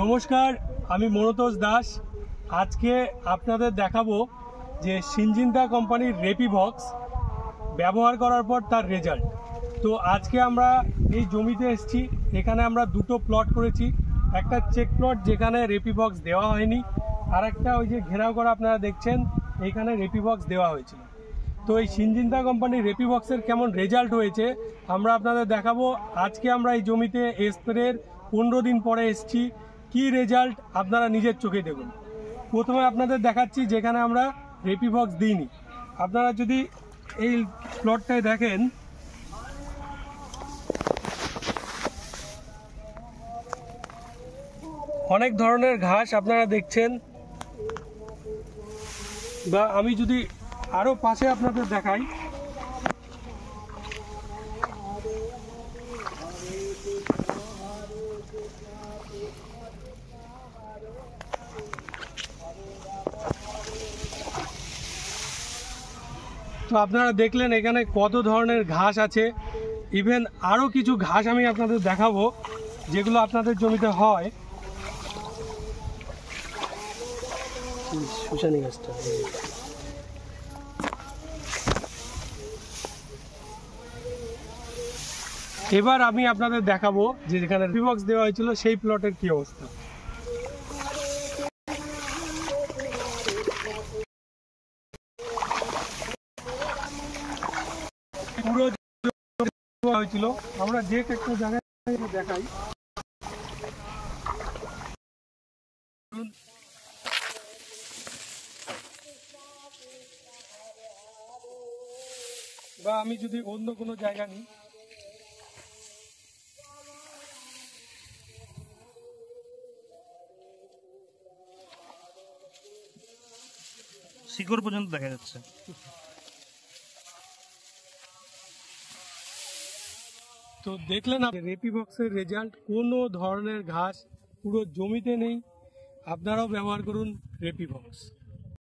নমস্কার, আমি মনতোষ দাস। আজকে আপনাদের দেখাবো যে সিনজিন্দা কোম্পানির রেপিভক্স ব্যবহার করার পর তার রেজাল্ট। তো আজকে আমরা এই জমিতে এসেছি। এখানে আমরা দুটো প্লট করেছি, একটা চেক প্লট যেখানে রেপিভক্স দেওয়া হয়নি, আর একটা ওই যে ঘেরাও করা আপনারা দেখছেন, এইখানে রেপিভক্স দেওয়া হয়েছিল। তো এই সিনজিন্দা কোম্পানির রেপিভক্সের কেমন রেজাল্ট হয়েছে আমরা আপনাদের দেখাবো। আজকে আমরা এই জমিতে স্প্রের 15 দিন পরে এসেছি, কি রেজাল্ট আপনারা নিজের চোখে দেখুন। প্রথমে আপনাদের দেখাচ্ছি যেখানে আমরা রেপিভক্স দিইনি। আপনারা যদি এই প্লটটায় দেখেন, অনেক ধরনের ঘাস আপনারা দেখছেন, বা আমি যদি আরও পাশে আপনাদের দেখাই, তো আপনারা দেখলেন এখানে কত ধরনের ঘাস আছে। ইভেন আরও কিছু ঘাস আমি আপনাদের দেখাবো যেগুলো আপনাদের জমিতে হয়। শুশানি গাছটা, এবার আমি আপনাদের দেখাবো যে যেখানে রেপিভক্স দেওয়া হয়েছিল সেই প্লটের কি অবস্থা। পুরো হয়েছিল, আমরা যে একটা জায়গায় দেখাই, বা আমি যদি অন্য কোনো জায়গা নিই, শিকড় পর্যন্ত দেখা যাচ্ছে। তো দেখলেন রেপিভক্সের রেজাল্ট, কোনো ধরনের ঘাস পুরো জমিতে নেই। আপনারাও ব্যবহার করুন রেপিভক্স।